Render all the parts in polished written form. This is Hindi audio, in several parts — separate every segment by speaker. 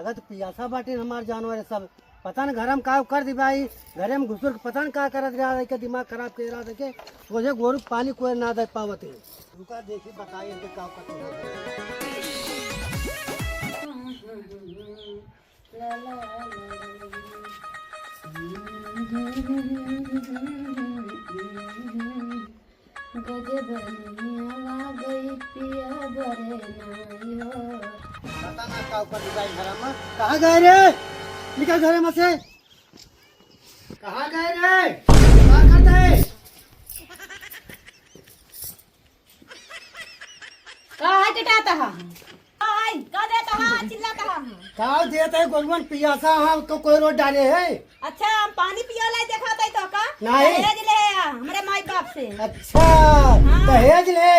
Speaker 1: लागत पियासा बाटे हमार जानवर है सब। पता न घर में का कर दी भाई, घरे में घुसुर पता न का करत रहा के दिमाग खराब कर रहा देखे सोचे गोरु पानी कोई ना दे पावत है। रुका देखी बताइए इनके का कहाँ गए रे? निकल घरे में से। कहाँ गए रे? क्या करते हैं? का देता है गोलवन पियासा हम तो कोई रोड डाले है।
Speaker 2: अच्छा हम पानी पिया लाई देखा था तो का
Speaker 1: नहीं।
Speaker 2: दहेज ले हमारे माई बाप से।
Speaker 1: अच्छा दहेज ले।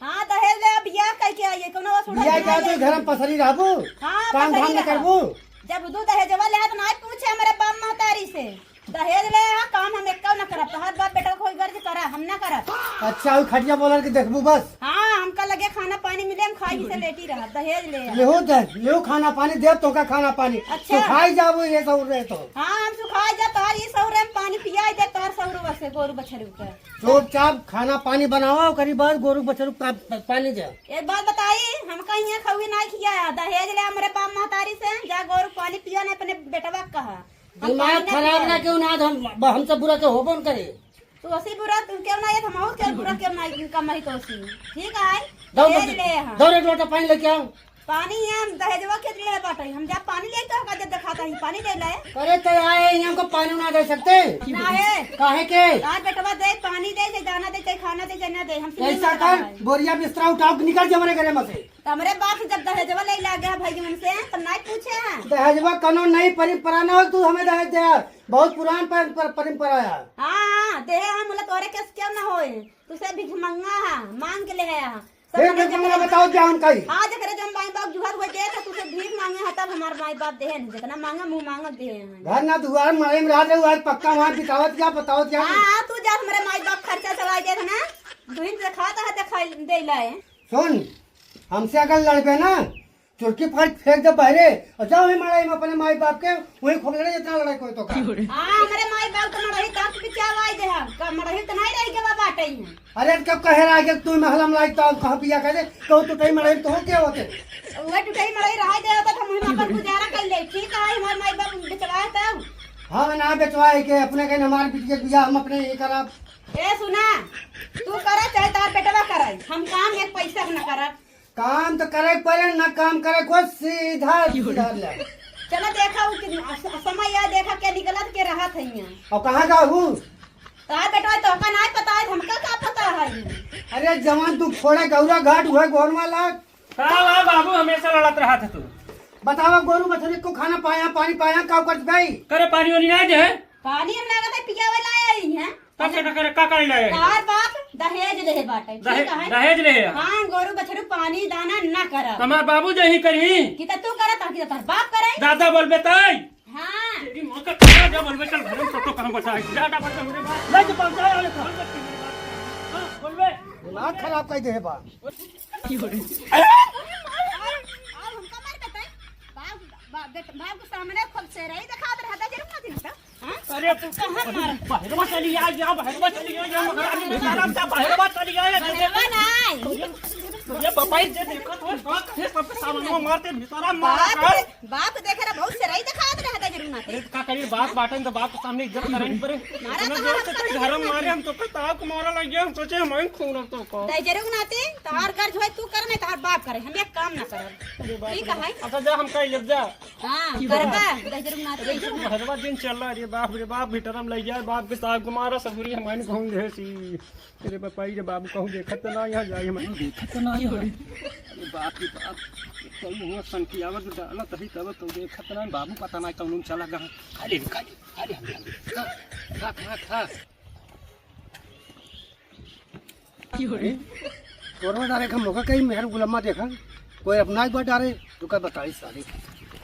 Speaker 2: हाँ दहेज ले बियाह कह के आइए कोनो सुना
Speaker 1: बियाह क्या तो घर में पसरी रहबू।
Speaker 2: हाँ
Speaker 1: काम धाम न करबू।
Speaker 2: जब दू दहेजवा ले तो ना पूछे हमारे बाप महतारी से दहेज ले काम हम एक न करब तो हर बाप बेटा कोई गर्ज करा हम ना करब।
Speaker 1: अच्छा वो खटिया बोलर के देखबू बस।
Speaker 2: हाँ हमका लगे खाना पानी मिले हम खाई से लेटी रह दहेज ले
Speaker 1: लेहो खाना पानी देव तो का खाना पानी।
Speaker 2: अच्छा।
Speaker 1: खाई जाबू ये सब रहे तो।
Speaker 2: हाँ हम सुखाई जा तार ये सौरे में पानी पियाई दे तार सौरू बसे गोरू बछरू के
Speaker 1: चुपचाप खाना पानी बनाओ करीब गोरू बछरू पानी दे।
Speaker 2: एक बात बताई हम कहीं खवी ना खिया दहेज ले हमारे बाप महतारी से जा गोरू पानी पिया ने अपने बेटवा कहा
Speaker 1: दिमाग खराब ना क्यों ना हमसे बुरा तो होबो न करे।
Speaker 2: तू असी बुरा तू क्यों ना ये हम क्यों बुरा क्यों ना कमाई तो असी ठीक है दहेज ले
Speaker 1: दो एक लोटा पानी लेके आओ।
Speaker 2: पानी हम दहेजवा के लिए बाटे हम जा पानी ले तो का दिखाता ही पानी दे ले।
Speaker 1: अरे तो आए हमको पानी ना दे सकते
Speaker 2: ना है
Speaker 1: काहे के?
Speaker 2: आज बेटवा दे पानी दे से दाना दे से खाना दे से ना दे हम
Speaker 1: ऐसा कर बोरिया बिस्तरा उठाओ निकल जा मेरे घरे में से।
Speaker 2: हमारे बाप जब दहेजवा ले ला गया भाई हमसे तब ना पूछे हैं
Speaker 1: दहेजवा कानून नहीं परंपरा ना हो तू हमें दहेज दे बहुत पुरान परंपरा है।
Speaker 2: हाँ दे हम बोला तोरे केस क्यों ना होए तुसे भिख मंगा है मांग के ले है
Speaker 1: बताओ क्या उनका ही।
Speaker 2: हाँ जब जब माई बाप जुहर हुए दे तो तुझे भीख मांगे है तब हमारे माई बाप दे जितना मांगा मुंह मांगा दे
Speaker 1: घर ना दुआर मारे में रह रहे आज पक्का वहाँ बितावत क्या बताओ क्या।
Speaker 2: हाँ तू जा हमारे माई बाप खर्चा चला दे ना दुहिन से खाता है दिखाई दे लाए।
Speaker 1: सुन हमसे अगर लड़बे ना चुटकी फाड़ फेंक दे बहरे और जाओ ही लड़ाई में अपने माई बाप के वही खोल रहे जितना लड़ाई कोई तो का।
Speaker 2: हाँ हमारे माई बाप तो मरही तक भी क्या वाई दे हम मरही तो नहीं रही के बाबा बाटे ही।
Speaker 1: अरे कब कहे रहा कि तू महला में लाई तो कहाँ पिया करे तो टूटाई मड़ाई तो हो क्या होते
Speaker 2: वो टूटाई मरही रहा दे तो हम वहां पर गुजारा कर ले ठीक है हमारे माई बाप बेचवाए तब।
Speaker 1: हाँ ना बेचवाए के अपने कहीं हमारे बीच के बिया हम अपने ये करब।
Speaker 2: ए सुना तू करा चाहे तार बेटवा करे हम काम एक पैसा न करब।
Speaker 1: काम तो करे पहले ना काम करे को सीधा ले।
Speaker 2: चलो देखा समय या देखा क्या निकलत के रहा था
Speaker 1: और कहाँ का हूँ
Speaker 2: तार बेटवा तो का नहीं पता है हमका का पता है।
Speaker 1: अरे जवान तू छोड़े गौरा घाट हुआ गोर वाला
Speaker 3: बाबू हमेशा लड़त रहा था तू।
Speaker 1: बतावा गोरू बछड़ी को खाना पाया पानी पाया का कर गई
Speaker 3: करे पानी वानी नहीं दे
Speaker 2: पानी हम लागत है पिया वाला आई है
Speaker 3: कैसे करे का करे लाए
Speaker 2: तार बाप दहेज ले बाटे ठीक है
Speaker 3: दहेज ले
Speaker 2: हां गोरू बछड़ू पानी दाना ना कर
Speaker 3: हमार बाबू जही करी
Speaker 2: कि तू करत कि तार बाप करे
Speaker 3: दादा बोलबे तई।
Speaker 2: हां
Speaker 3: तेरी मां का कहा जा बोलबे चल घर में फोटो कहां बचाए ज्यादा बचा मेरे बाप ले जा पहुंचाए वाले हां बोलबे
Speaker 1: दिमाग खराब कर दे बा
Speaker 3: की हो रे
Speaker 2: हमका मार बताए बाप को सामने खुद से रही दिखा दे रहता जरूर ना दिखता।
Speaker 3: अरे तू कहां मार बाहरवा चली आ जा बाहरवा चली आ जा मगर आराम से बाहरवा चली आ
Speaker 2: बाहरवा नहीं
Speaker 3: ये पपाई दे देखो तो बात है सब सामने मारते भीतरा मार
Speaker 2: बाप देखे रे बहुत से रही दिखा दे रहता जरूर ना।
Speaker 3: अरे का करी बात बाटन तो बाप के सामने इज्जत करनी पड़े घर में मारे हम तो ताक मारा लग गया हम सोचे हम खून तो को
Speaker 2: दे जरूर नाते तार कर्ज होय तू कर नहीं तार बाप करे हम एक काम ना करब ठीक है।
Speaker 3: अच्छा जा हम कह ले जा
Speaker 2: हां करबा दे जरूर नाते
Speaker 3: भरवा दिन चल रहा रे बाप भीतरम ले जाए बाप के साथ गुमारा सबूरी हमारे कहूं दे सी तेरे पापाई रे बाबू कहूं देखत ना यहां जाई हम देखत ना ही हो अरे बाप रे बाप तो मुंह सन की आवत डाला तभी तब तो देखत ना बाबू पता ना कौन चला गा खाली खा
Speaker 1: की हो रे कोरमा डारे का मौका कहीं मेहर गुलामा देखा कोई अपना ही डारे तो का बताई सारी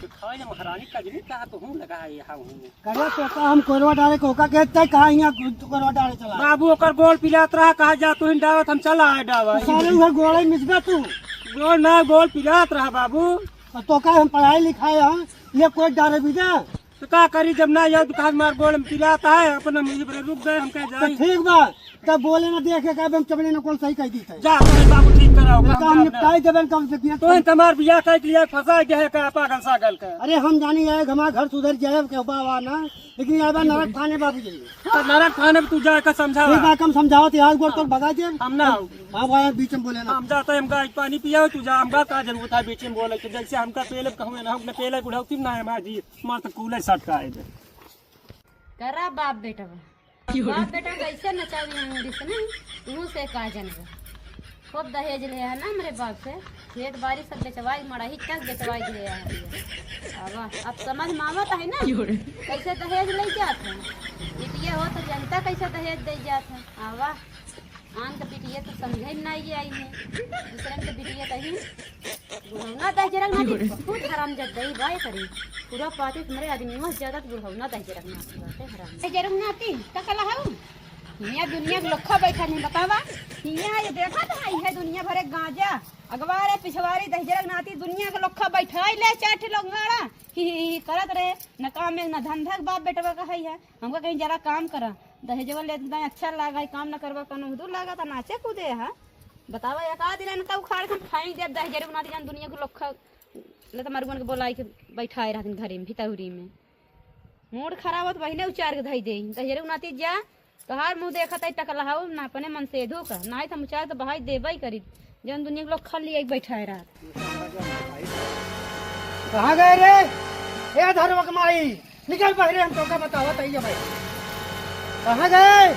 Speaker 3: खाए ना महारानी का जनी का तो हूं लगा है यहां हूं
Speaker 1: कहा तो का हम कोरवा डाले कोका कहते कहां यहां कोरवा डाले चला
Speaker 3: बाबू ओकर गोल पिलात रहा कहा जा तू डावत हम चला है डावा
Speaker 1: साले उधर गोले मिसबा तू
Speaker 3: गोल ना गोल पिलात रहा बाबू
Speaker 1: तो का हम पढ़ाई लिखाए हैं, ये कोई डर भी ना।
Speaker 3: तो का करी जब ना यह दुकान मार गोल में पिलाता है अपना मुझे पर रुक गए हम कह
Speaker 1: तो
Speaker 3: जाए
Speaker 1: ठीक बा, तब बोले ना देखे का हम चमड़े न कौन सही कह दी है।
Speaker 3: जा अपने बाबू ठीक कराओ
Speaker 1: काम निपटाई देबन कम से किया।
Speaker 3: तो तुम्हार बियाह कर लिया फंसा गया का पागल सागल का।
Speaker 1: अरे हम जानी है हमारा घर सुधर जाए के बाबा ना, लेकिन यार नरक थाने बाबू जी
Speaker 3: तो नरक थाने में तू जाकर समझा
Speaker 1: ठीक बा, कम समझाओ यार गोर तो भगा दे।
Speaker 3: हम ना
Speaker 1: हां भाई बीच में बोले ना,
Speaker 3: हम जाते हम गाय पानी पिया तू जा हमका का जरूरत है बीच में बोले कि जैसे हमका पहले कहूं ना हम पहले बुढ़ौती ना है माजी मां तो कूले सटका है
Speaker 2: करा बाप बेटा बाप बेटा कैसे नचावी हम से नहीं तू से का जनबा खूब दहेज ले है ना मेरे बाप से खेत बाड़ी सब बेचवाई मड़ाही तक बेचवाई ले है। अब समझ मावत है ना कैसे दहेज ले जात है। पिटिए हो तो जनता कैसे दहेज दे जात है। आवा आन के पिटिए तो समझे नहीं आई है दूसरे के पिटिए कहीं बुढ़ौना दहेज रखना बहुत हराम जद दही बाय करी पूरा पार्टी तुम्हारे आदमी में ज्यादा बुढ़ौना दहेज रखना हराम दहेज रखना आती तकला है। यहाँ दुनिया के लखा बैठा नहीं बतावा यहाँ ये देखा तो है दुनिया भरे गांजा अगवारे पिछवारी दहजरक नाती दुनिया के लखा बैठा ले चार लोग गाड़ा ही करत रहे न काम में न धंधा बाप बेटवा का है हमको कहीं जरा काम करा दहेजवा ले अच्छा लगा है काम न करवा कनो दूर लगा तो नाचे कूदे है बतावा एक आदि इनका उखाड़ के फाई दे दहजरक नाती जान दुनिया के लखा ले तो मरगन के बोलाई के बैठाए रहते घरे में भितौरी में मूड खराब होत पहले उचार के धई दे दहजरक नाती जा तोहार मुँह देखा टकला हो ना अपने मन से धो कर ना तो मुचार तो बहाई देबे करी जन दुनिया के लोग खाली एक बैठाए रहा।
Speaker 1: कहाँ गए रे ए धर्मक माई निकल बहरे हम तो का बतावा तइए भाई कहाँ गए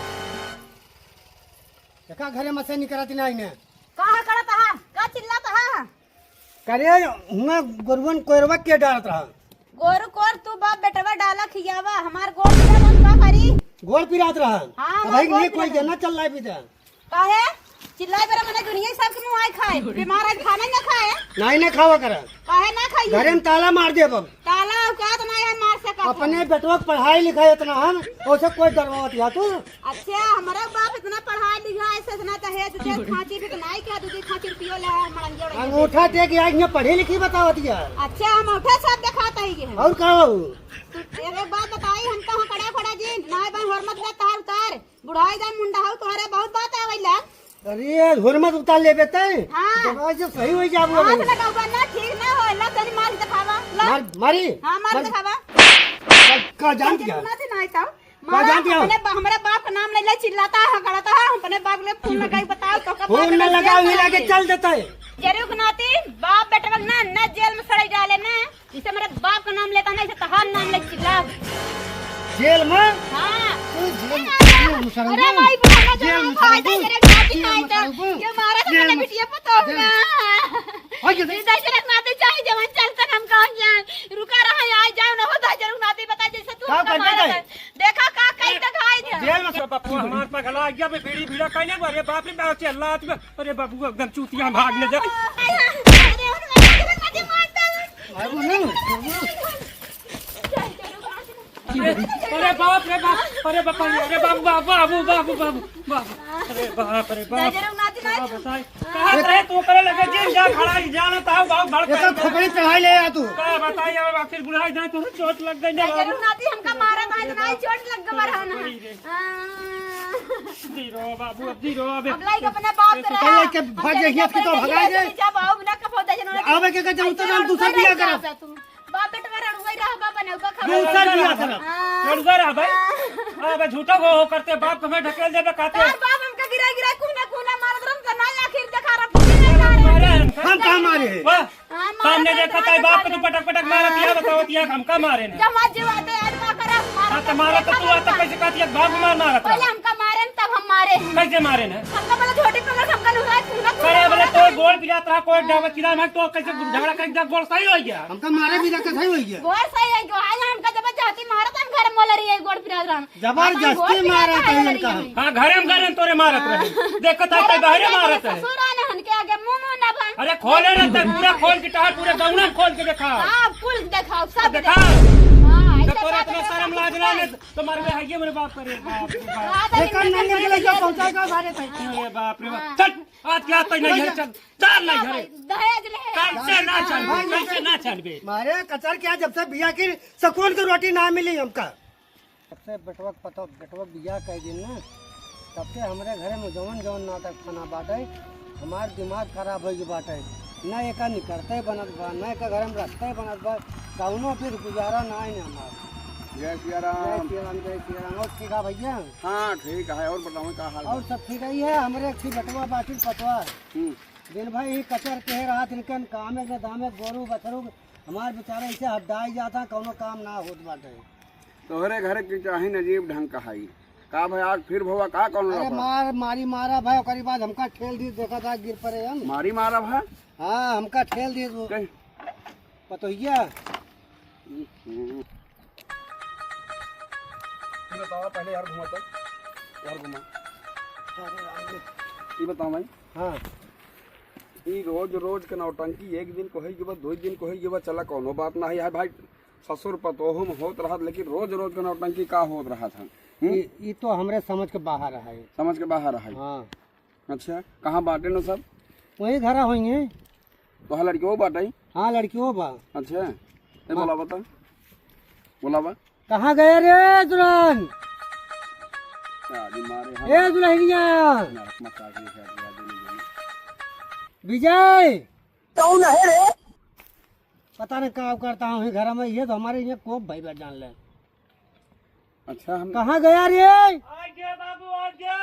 Speaker 1: का घरे में से निकलत नहीं ने
Speaker 2: कहाँ करत हा का चिल्लात हा
Speaker 1: करे हुआ गुरवन कोरवा के डालत रहा
Speaker 2: गोरु कोर तू बाप बेटवा डाला खियावा हमार गोड़ पिया मन का करी
Speaker 1: गोल पिरात रहा।
Speaker 2: हाँ,
Speaker 1: भाई
Speaker 2: गोल
Speaker 1: नहीं कोई
Speaker 2: पिरात
Speaker 1: जना चल रहा है भी
Speaker 2: काहे चिल्लाए बेरा मने दुनिया सब के मुंह आए खाए बीमार आज खाना न खाए
Speaker 1: नहीं ने खावा करा
Speaker 2: काहे ना खाई
Speaker 1: घरे में ताला मार दे अब
Speaker 2: ताला का तो नहीं है मार सका
Speaker 1: अपने बेटवा पढ़ाई लिखाई इतना हम ओसे कोई डरवावत या तू
Speaker 2: अच्छा हमारा बाप इतना पढ़ाई लिखाई से इतना दहेज दे खांची भी नहीं क्या दूधी खांची पियो ले मड़ंगे
Speaker 1: अंगूठा दे के आज पढ़ी लिखी बतावत या।
Speaker 2: अच्छा हम उठा सब दिखाता ही है
Speaker 1: और का हो
Speaker 2: एक बात बताई हम तो खड़ा खड़ा जी नाय बन हरमत ले तार उतार बुढ़ाई जा मुंडा हो तोहरे बहुत बात आवेला
Speaker 1: अरे हुरमत उतार ले बेटे
Speaker 2: हाँ।
Speaker 1: दवाई जब सही हो जाबो
Speaker 2: हाथ लगावा ना ठीक ना होला तनी मार दिखावा ला
Speaker 1: मारी
Speaker 2: हां मार दिखावा
Speaker 1: का जान दिया
Speaker 2: ना थे नहीं तो
Speaker 1: का जान दिया
Speaker 2: अपने हमारे बाप का नाम ले ले चिल्लाता है करता है अपने बाप ले फोन लगाई बताओ तो का
Speaker 1: फोन न लगाओ हिला के चल देता है
Speaker 2: जरूर नाती बाप बेटा ना न जेल में सड़े डाले ना इसे मेरे बाप का नाम लेता नहीं से तहार नाम ले चिल्ला
Speaker 1: जेल में
Speaker 2: हां
Speaker 1: जेल
Speaker 2: अरे भाई बोला जो भाई दे रे नाती नहीं तो ये मारा तो मैंने बिटिया पता होगा
Speaker 1: हो गया
Speaker 2: इधर से नाती चाहिए जवान चलता हम कहां जाए रुका रहा है आ जाओ ना होता जरूर नाती बता जैसे तू देखा का कहीं तक आए थे
Speaker 1: जेल में
Speaker 3: बापू हमार पगला गया बे बीड़ी बीड़ा कहने अरे बाप रे बाप चल अरे बाबू एकदम चूतिया भागने जा अरे बाप रे बाप अरे बाप अरे बाबू बाबू बाबू बाबू बाबू अरे बाप रे बाप बताई कहां रहे तू करे लगे जिन जा खड़ा ही जाना था बाबू बड़
Speaker 1: एक खोपड़ी चढ़ाई ले आ तू
Speaker 3: का बताई अब आखिर बुढ़ाई जाए तो चोट लग गई ना
Speaker 2: जरूर नाती हमका मारा था इतना चोट लग गया रहा
Speaker 3: जीरो बाबू अब जीरो अब
Speaker 2: लाइक अपने बाप पे
Speaker 1: कल के भाग जाइए कि तो भगाए दे
Speaker 2: जब आओ बिना का पौधा जनो
Speaker 1: आवे के जब तो हम दूसरा बियाह करब
Speaker 2: बाप बेटा मेरा रुई रहा बाबा ने का खबर
Speaker 1: दूसरा बियाह करब
Speaker 3: छोड़ रहा भाई अब झूठा हो करते बाप को मैं ढकेल देबे कहते
Speaker 2: बाप हमका गिरा गिरा कोना मारत रम का ना आखिर देखा रहा
Speaker 1: हम कहां मारे
Speaker 3: वाह सामने देखा था बाप को तो पटक पटक मारा दिया बताओ दिया हम का मारे ना
Speaker 2: जब आज आते आज का करा
Speaker 3: हां तो मारा तो तू आता कैसे कहती है बाप मार मारा था
Speaker 2: पहले हमका मारे तब हम मारे
Speaker 3: कैसे मारे ना
Speaker 2: हमका बोला छोटी पकड़ हमका लुरा तूना
Speaker 3: करे बोले तो गोल पिला था कोई डावा किला में तो कैसे झगड़ा कर गोल सही हो गया
Speaker 1: हमका मारे भी रखा सही हो गया
Speaker 2: गोर सही है जो आज हमका जब जाती मारा तन घर मोल रही है गोड़ पिरा राम
Speaker 1: जबरदस्ती मारा था इनका
Speaker 3: हां घरे में तोरे मारत रहे देखो था बाहर मारत है
Speaker 2: ससुराने हन के आगे मुंह ना बन
Speaker 3: अरे खोले रहता पूरा खोल के टहर पूरे गौना खोल के दिखा
Speaker 2: हां फुल दिखाओ सब
Speaker 3: दिखा
Speaker 2: हां
Speaker 3: तोरा इतना शर्म लाज ना है तुम्हारे में है मेरे बाप करे बाप रे बाप
Speaker 1: देखा नंगे के लेके पहुंचाएगा सारे पैसे
Speaker 3: अरे बाप रे बाप चल आज क्या तय नहीं है चल चल नहीं घरे
Speaker 2: दहेज ले
Speaker 3: कैसे ना चल बे
Speaker 1: मारे कचर क्या जब से बिया की सुकून की रोटी ना मिली हमका जब से बेटवा बिया कह दिन ना तब से हमारे घरे में जवन जवन नाटक खाना बाटे हमार दिमाग खराब हो गई बाटे न एक निकलते बनत बा न एक घर में रखते बनत बा कौनो फिर गुजारा ना है हमार
Speaker 4: जय सिया राम।
Speaker 1: जय श्री राम और ठीक है भैया
Speaker 4: हाँ ठीक है और बताओ क्या हाल
Speaker 1: और सब ठीक ही है हमारे अच्छी बटवा बाटी पटवा दिन भाई ही कचर के रात इनके काम के दामे गोरू बछरू हमारे बेचारे ऐसे हड्डाई जाता कौनो काम ना होत बाटे
Speaker 4: तोहरे घर की चाहे नजीब ढंग का है का भाई आज फिर भवा का कौन
Speaker 1: अरे मारी मारा भाई ओकरी बाद हमका ठेल दी देखा था गिर पड़े हम
Speaker 4: मारी मारा भा
Speaker 1: हाँ हमका ठेल दी
Speaker 4: कहीं
Speaker 1: पतोहिया
Speaker 4: बताओ पहले यार घुमा तो यार घुमा ये बताओ भाई
Speaker 1: हाँ
Speaker 4: ये रोज रोज के नौटंकी एक दिन को है जब दो दिन को है जब चला कौनो बात ना है भाई ससुर पतोह में होत रहा लेकिन रोज रोज के नौटंकी का होत रहा था
Speaker 1: ये तो हमरे समझ के बाहर है
Speaker 4: समझ के बाहर है
Speaker 1: हाँ
Speaker 4: अच्छा कहाँ बांटे नो सब
Speaker 1: वही घरा होंगे
Speaker 4: तो हाँ लड़की वो बांटे
Speaker 1: हाँ लड़कियों बा
Speaker 4: अच्छा ये बोला बता बोला बा
Speaker 1: कहाँ गए रे दुल्हन
Speaker 4: शादी मारे
Speaker 1: ए दुल्हनिया
Speaker 4: नरक में शादी है
Speaker 1: विजय कौन है रे पता नहीं क्या करता हूँ घर में ये तो हमारे ये कोप भाई बैठ जान ले
Speaker 4: अच्छा हम
Speaker 1: कहाँ गया रे
Speaker 3: आगे बाबू आगे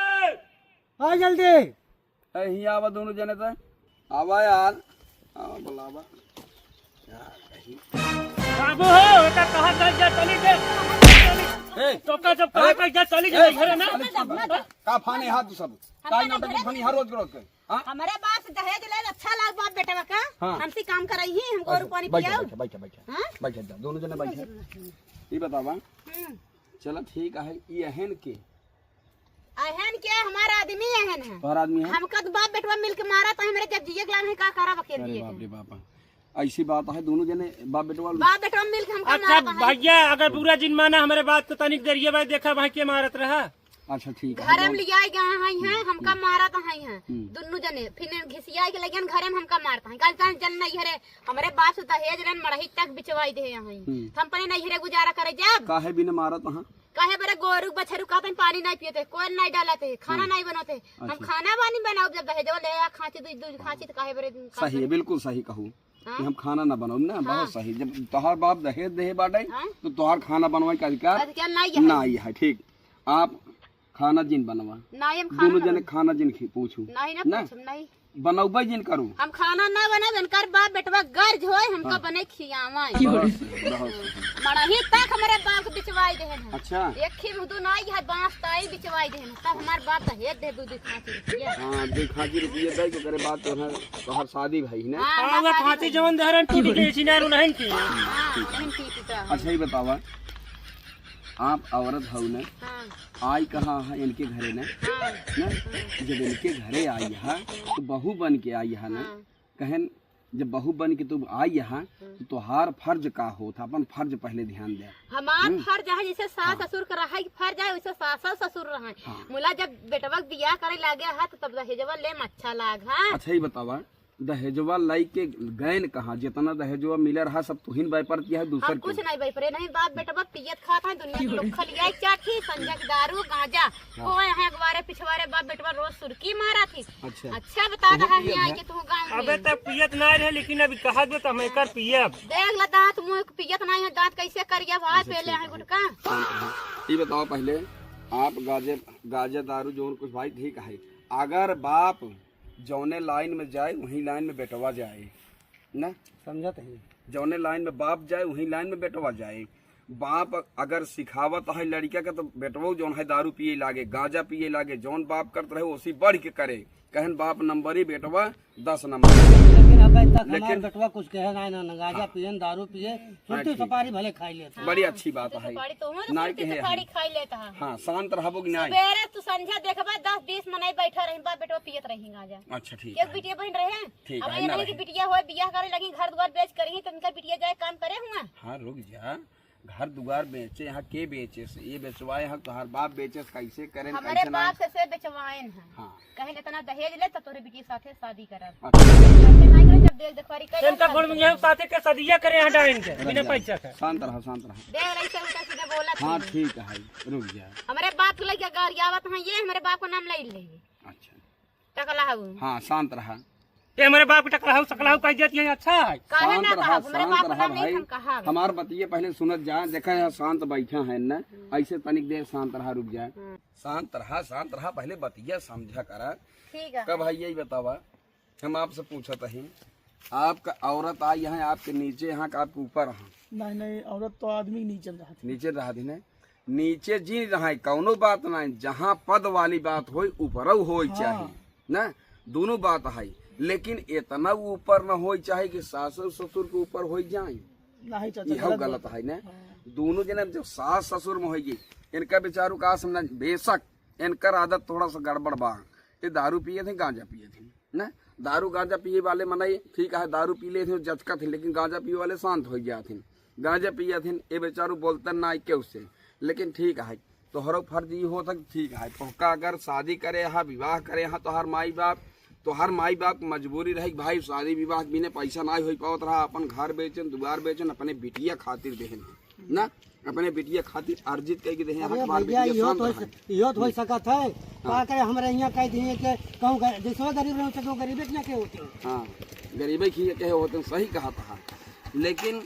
Speaker 1: आ जल्दी
Speaker 4: ही आवा दोनों जने थे आवा यार आवा बुलावा
Speaker 3: बाबू हो बेटा कहां चल जा चली के तो का जब कहां कह जा चली के घरे ना
Speaker 4: का फाने हाथ तू सब काई नौटंकी फानी हर रोज रोज के हां
Speaker 2: हमारे बाप दहेज ले अच्छा लाग बाप बेटा का
Speaker 4: हाँ।
Speaker 2: हमसे काम कराई ही हमको और पानी पियाओ
Speaker 4: बैठ
Speaker 2: हाँ?
Speaker 4: बैठ जा दोनों जने बैठ ये बतावा चलो ठीक है ये अहन के
Speaker 2: अहन क्या हमारा आदमी अहन है
Speaker 4: तोहर आदमी है
Speaker 2: हमका तो बाप बेटवा मिल के मारा तो मेरे जब जिए गलान है का करा बकेर
Speaker 4: अरे
Speaker 2: दिए
Speaker 4: बाप रे बाप ऐसी बात है दोनों जने बाप बेटवा
Speaker 2: बाप बेटवा मिल के हमका
Speaker 3: अच्छा
Speaker 2: मारा
Speaker 3: भैया अगर पूरा दिन माना हमारे बात तो तनिक देर ये भाई देखा भाई के मारत रहा
Speaker 4: अच्छा ठीक है
Speaker 2: घर में लिया गए हैं हमका मारा तो हैं दोनों जने फिर घिसिया के लगे घर में हमका मारता है कल जन नहीं हरे हमारे बाप से दहेज रन मड़ही तक बिचवाई दे हैं हम पने नहीं हरे गुजारा करे जब
Speaker 4: काहे बिना मारत हां
Speaker 2: कहे बरे गोरू बछरू का पानी नहीं पियते कोई नहीं डालते खाना नहीं बनाते हम खाना पानी बनाओ जब दहेजवा ले आ खाची दूध खाची तो कहे बरे
Speaker 4: सही है बिल्कुल सही कहूँ कि हम खाना ना बनाओ ना बहुत सही जब तोहार बाप दहेज दे बाटे तो तोहार खाना बनवाए का अधिकार
Speaker 2: क्या नहीं
Speaker 4: ना है ठीक आप खाना जिन बनवा
Speaker 2: नहीं हम
Speaker 4: दोनों जने खाना जिन पूछू
Speaker 2: नहीं ना पूछम नहीं
Speaker 4: बनौबे जिन करू
Speaker 2: हम खाना ना बना बनकर बाप बेटवा गर्ज होए हमका बने खियावा मड़ही तक हमारे बाप बिचवाई दे हैं
Speaker 4: अच्छा
Speaker 2: एक खी मुदु नहीं है बांस ताई बिचवाई दे हैं तब हमार बाप दहेज दे दूध खाती रुपया
Speaker 4: हां दे खाजी रुपये दे तो करे बात तोहार शादी भाई ना
Speaker 3: हां वो खाती जवन धरन टूट गई सिनारू नहीं की
Speaker 2: हां
Speaker 4: अच्छा ही बतावा आप औरत हो ना आई कहाँ है इनके घरे ना जब इनके घरे आई है तो बहू बन के आई है ना कहन जब बहू बन के तुम आई यहाँ तो तुहार फर्ज का हो था अपन फर्ज पहले ध्यान दे
Speaker 2: हमार फर्ज है जैसे सास ससुर का रहा फर्ज है वैसे सास ससुर रहा मुला जब बेटवा बियाह करे लागे है तो तब दहेजवा ले अच्छा लाग है
Speaker 4: अच्छा ही बतावा दहेजवा लाई के गैन कहाँ जितना दहेजवा मिले रहा सब तुहिन व्यापार किया है दूसर
Speaker 2: कुछ नहीं भाई नहीं बाप बेटवा पियत खाता है दुनिया के लोग खलिया चाठी संजय दारू गांजा वो है अखबारे पिछवारे बाप बेटवा रोज सुर्की मारा थी अच्छा बता रहा है आई के तू गांव
Speaker 3: अबे तक पियत नहीं रहे लेकिन अभी कहा दे तो मैं कर पियब
Speaker 2: देख ला दांत मुंह पियत नहीं है दांत कैसे करिया भाई पहले है गुटका
Speaker 4: ये बताओ पहले आप गाजे दारू जो कुछ भाई ठीक है अगर बाप जौने लाइन में जाए वही लाइन में बेटवा जाए ना
Speaker 1: समझत है
Speaker 4: जौने लाइन में बाप जाए वही लाइन में बेटवा जाए बाप अगर सिखावत है लड़का का तो बेटवा जौन है दारू पिए लागे गांजा पिए लागे जौन बाप करते रहे उसी बढ़ के करे कहन बाप नंबर ही बेटवा 10 नंबर
Speaker 1: लेकिन अब तक हमार बेटवा कुछ कहे ना गांजा पियन दारू पिए सुरती सुपारी भले खाई लेते
Speaker 4: बड़ी अच्छी बात है
Speaker 2: नहीं कहे खाई लेता है
Speaker 4: हाँ शांत रहबो कि नहीं
Speaker 2: सवेरे तू संध्या देखबा 10-20 मने बैठा रही बाप बेटवा पियत रही गांजा
Speaker 4: अच्छा ठीक
Speaker 2: एक बिटिया बहन रहे अब ये नहीं कि बिटिया होए बियाह करे लगी घर द्वार बेच करी तो उनका बिटिया जाए काम करे हुआ
Speaker 4: हाँ रुक जा घर दुआर बेचे यहाँ के बेचे से ये बेचवाए यहाँ तोहार बाप बेचे से कैसे करें
Speaker 2: हमारे
Speaker 4: कैसे
Speaker 2: बाप से बेचवाएन है।
Speaker 4: हाँ
Speaker 2: कहे इतना दहेज ले तो तोरे बेटी साथे शादी करब।
Speaker 4: अच्छा,
Speaker 2: ऐसे नहीं करे जब देख देखवारी करे
Speaker 3: इनका गुड़ में यह साथे के सदिया करे हटा इनके बिना पैसा के।
Speaker 4: शांत रहो शांत रहो।
Speaker 2: देख रही से उल्टा सीधा बोलत
Speaker 4: हाँ
Speaker 2: है।
Speaker 4: ठीक है रुक जा।
Speaker 2: हमारे बाप के लगे गाड़ियावत है ये हमारे बाप का नाम ले ले
Speaker 4: अच्छा
Speaker 2: टकला हूँ
Speaker 4: हाँ शांत रहा
Speaker 3: ये हमारे बाप टकला हो सकला हो कह देती है अच्छा है।
Speaker 2: काहे
Speaker 4: शांत
Speaker 2: ना
Speaker 4: रहा
Speaker 2: कहा हमारे बाप
Speaker 4: शांत
Speaker 2: का
Speaker 4: रहा
Speaker 2: नाम नहीं
Speaker 4: भाई
Speaker 2: हम कहा।
Speaker 4: हमार बतिये पहले सुनत जाए देखा यहाँ शांत बैठा है न ऐसे तनिक देर शांत रहा रुक जाए। शांत रहा पहले बतिया समझा करा।
Speaker 2: ठीक है
Speaker 4: कब भाई यही बतावा हम आपसे पूछत ही आपका औरत आई यहाँ आपके नीचे यहाँ का आपके ऊपर यहाँ
Speaker 5: नहीं नहीं औरत तो आदमी नीचे रहा थी।
Speaker 4: नीचे रहा थी ने नीचे जी रहा कौनो बात नहीं जहाँ पद वाली बात हो ऊपर हो चाहिए ना दोनों बात है लेकिन इतना ऊपर न हो चाहे कि सास ससुर के ऊपर हो जाए
Speaker 5: नहीं चाचा
Speaker 4: यह गलत है ना। दोनों जने जब सास ससुर में होगी इनका बेचारू का समझ बेशक इनकर आदत थोड़ा सा गड़बड़ बा। ये दारू पिए थे गांजा पिए थे ना दारू गांजा पिए वाले मनाई ठीक है दारू पी ले थे जचका थे लेकिन गांजा पिए वाले शांत हो गया थे गांजा पिए थे ये बेचारू बोलते ना क्यों से लेकिन ठीक है तो हर फर्ज ये होता ठीक है पक्का अगर शादी करे यहाँ विवाह करे यहाँ तो हर माई बाप मजबूरी रही भाई शादी विवाह बिना पैसा ना हो पावत रहा अपन घर बेचन दुआर बेचन अपने बिटिया खातिर देहन ना अपने बिटिया खातिर अर्जित कह के देहन
Speaker 1: अरे भैया इहो तो हो सकत है का करे हमारे यहाँ कह दिए कि कहूँ दूसरा गरीब रहो तो गरीबे ना के होते हैं।
Speaker 4: हाँ गरीबे की कहे होते सही कहा था लेकिन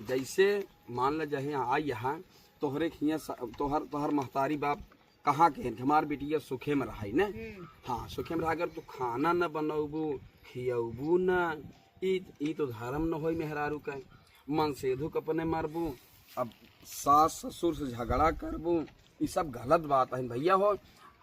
Speaker 4: जैसे मान ल जहे आई यहाँ तोहरे खिया तोहर महतारी बाप कहाँ के हमार बिटिया सुखे में रहा न हाँ सुखे में रहा अगर तू खाना न बनबू खियबू न ई तो धर्म न हो मेहरारू का मन सेधुक अपने मरबू अब सास ससुर से झगड़ा करबू ये सब गलत बात है भैया हो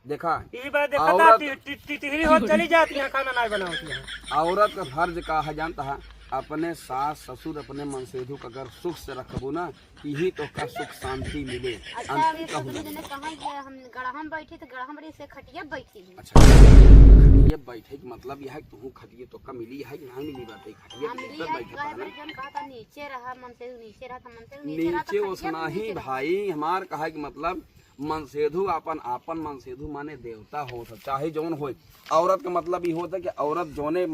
Speaker 4: देखा
Speaker 3: ये बात देखा तितली हो चली जाती है खाना नहीं बनाती है।
Speaker 4: औरत का फर्ज का है जानता है अपने सास ससुर अपने मन सेधुक अगर सुख से रखबू ना यही तो का सुख शांति मिले।
Speaker 2: अच्छा अभी ससुर जी ने कहा कि हम गड़हम बैठी तो गड़हम बड़ी से खटिया बैठी है।
Speaker 4: अच्छा खटिया बैठे के मतलब यह है कि तू खटिया तो का मिली है कि नहीं मिली बात है खटिया
Speaker 2: हम
Speaker 4: पे
Speaker 2: लिया
Speaker 4: बैठे
Speaker 2: कहे
Speaker 4: पड़ा
Speaker 2: बड़ी जन कहा था नीचे रहा मन से नीचे रहा था मन से नीचे रहा
Speaker 4: नीचे
Speaker 2: था
Speaker 4: उसना ही भाई हमार कहा कि मतलब मन सेधु आपन मन सेधु माने देवता हो चाहे जौन हो औरत का मतलब ये होता है कि औरत जोने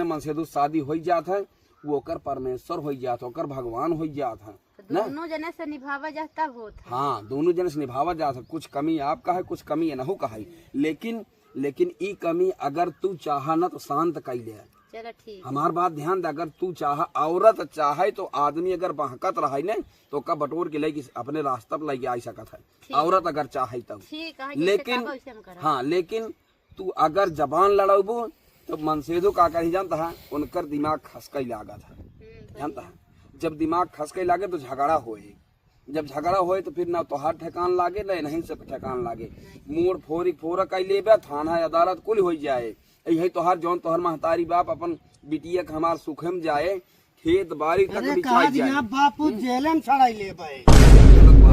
Speaker 4: मन सेधु शादी हो जात है वो ओकर परमेश्वर हो जात ओकर भगवान हो जात है
Speaker 2: तो दोनों जने से निभावा जाता होत है।
Speaker 4: हाँ दोनों जने से निभावा जाता है कुछ कमी आपका है कुछ कमी है नहु का है लेकिन ई कमी अगर तू चाह न तो शांत कर ले।
Speaker 2: चलो ठीक
Speaker 4: हमार बात ध्यान दे अगर तू चाह औरत चाहे तो आदमी अगर बहकत रहे न तो का बटोर के लेके अपने रास्ता पर लेके आ सकत है औरत अगर चाहे तब
Speaker 2: ठीक है
Speaker 4: लेकिन हाँ लेकिन तू अगर जबान लड़बू तो मनसेधु का कर ही जानता है उनकर दिमाग खसकई लागत है जानता है जब दिमाग खसकई लागे तो झगड़ा होए जब झगड़ा होए तो फिर ना तोहार ठेकान लागे ना नहीं से ठेकान लागे मोड़ फोरा कई लेबे थाना अदालत कुल हो जाए यही तोहार जौन तोहर महतारी बाप अपन बिटिया के हमार सुखे में जाए खेत बाड़ी तक
Speaker 1: अरे
Speaker 4: बिछाई
Speaker 1: कहा
Speaker 4: जाए
Speaker 1: दिया बापू जेल में छड़ाई ले पाए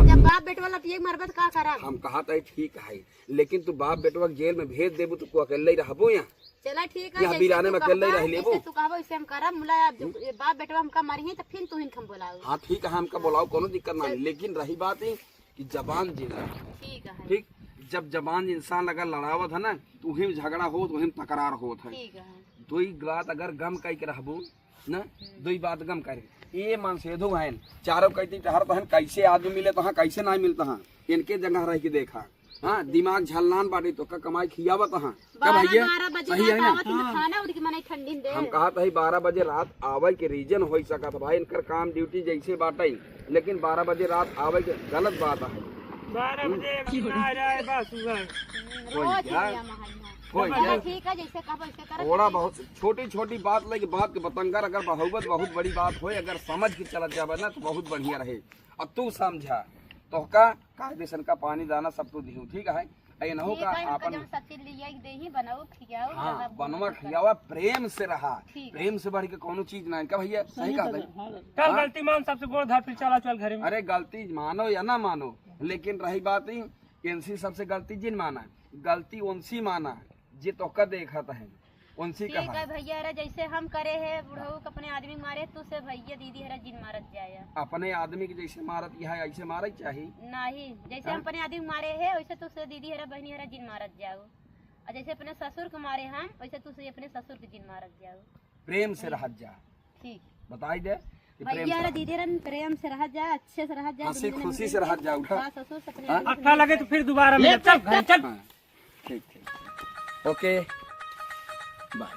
Speaker 2: जब बाप बेटवा लटिए मरबत का करा
Speaker 4: हम कहा था ठीक है लेकिन तू बाप बेटवा जेल में भेज देबू तो तू अकेले ही रहबो यहाँ
Speaker 2: चला ठीक है
Speaker 4: यहाँ बिराने में अकेले ही रह लेबू
Speaker 2: तू कहबो इसे हम करब मुला बाप बेटवा हमका मारी है तो फिर तू इनकम बोलाओ।
Speaker 4: हाँ ठीक है हमका बोलाओ कोनो दिक्कत नहीं लेकिन रही बात है कि जबान जिला
Speaker 2: ठीक है
Speaker 4: ठीक जब जबान इंसान अगर लड़ावत है ना तो वही झगड़ा हो तो वही तकरार होत है
Speaker 2: ठीक है
Speaker 4: दो ही बात अगर गम कह के रहबू ना दो ही बात गम करे ये मन सेधु है चारों कहती हर तहन कैसे आदमी मिले तो हाँ कैसे ना मिलता है इनके जगह रह के देखा हाँ दिमाग झलनान बाटी तो का कमाई खियावत हाँ क्या भैया सही है ना
Speaker 2: खाना उड़ के मने ठंडी दे
Speaker 4: हम कहा था 12 बजे रात आवे के रीजन हो सका था भाई इनकर काम ड्यूटी जैसे बाटे लेकिन 12 बजे रात आवे के गलत बात है
Speaker 3: 12 बजे आ जाए बस
Speaker 2: ठीक है जैसे कहबो वैसे कर
Speaker 4: थोड़ा बहुत छोटी छोटी बात लगे बात के बतंगर अगर बहुबत बहुत बड़ी बात हो अगर समझ के चला जावे ना तो बहुत बढ़िया रहे अब तू समझा तो का कायदेसन का पानी दाना सब तू दिहू ठीक है ऐ नहो का आपन
Speaker 2: सब चीज लिया दे ही बनाओ खियाओ
Speaker 4: हाँ बनवा खियावा प्रेम से रहा प्रेम से बढ़ के कोनो चीज ना का भैया सही कहा
Speaker 3: चल गलती मान सबसे गोड़ धार फिर चला चल घरे में।
Speaker 4: अरे गलती मानो या ना मानो लेकिन रही बात ही इनसी सबसे गलती जिन माना गलती उनसी माना जे तो का देखत है उनसे
Speaker 2: ठीक
Speaker 4: कहा
Speaker 2: है भैया हरा जैसे हम करे है बुढ़ऊ के अपने आदमी मारे तू से भैया दीदी हरा जिन मारत जाया
Speaker 4: अपने आदमी के जैसे मारत यह ऐसे मारे चाहिए।
Speaker 2: नहीं जैसे हम अपने आदमी मारे है वैसे तू से दीदी हरा बहनी हरा जिन मारत जाओ और जैसे अपने ससुर के मारे हम वैसे तू से अपने ससुर के जिन मारत जाओ।
Speaker 4: प्रेम से रह जा,
Speaker 2: ठीक
Speaker 4: बताई दे कि प्रेम
Speaker 2: भैया
Speaker 4: से
Speaker 2: हरा
Speaker 4: रह।
Speaker 2: दीदी हरा प्रेम से रह जा, अच्छे से रह जा,
Speaker 4: हंसी खुशी से रह जा। उठा
Speaker 2: सास ससुर से अपने
Speaker 4: हाँ?
Speaker 2: आदमी
Speaker 3: अच्छा लगे तो फिर दोबारा मिले, चल घर चल।
Speaker 4: हाँ, ठीक ठीक ओके बाय।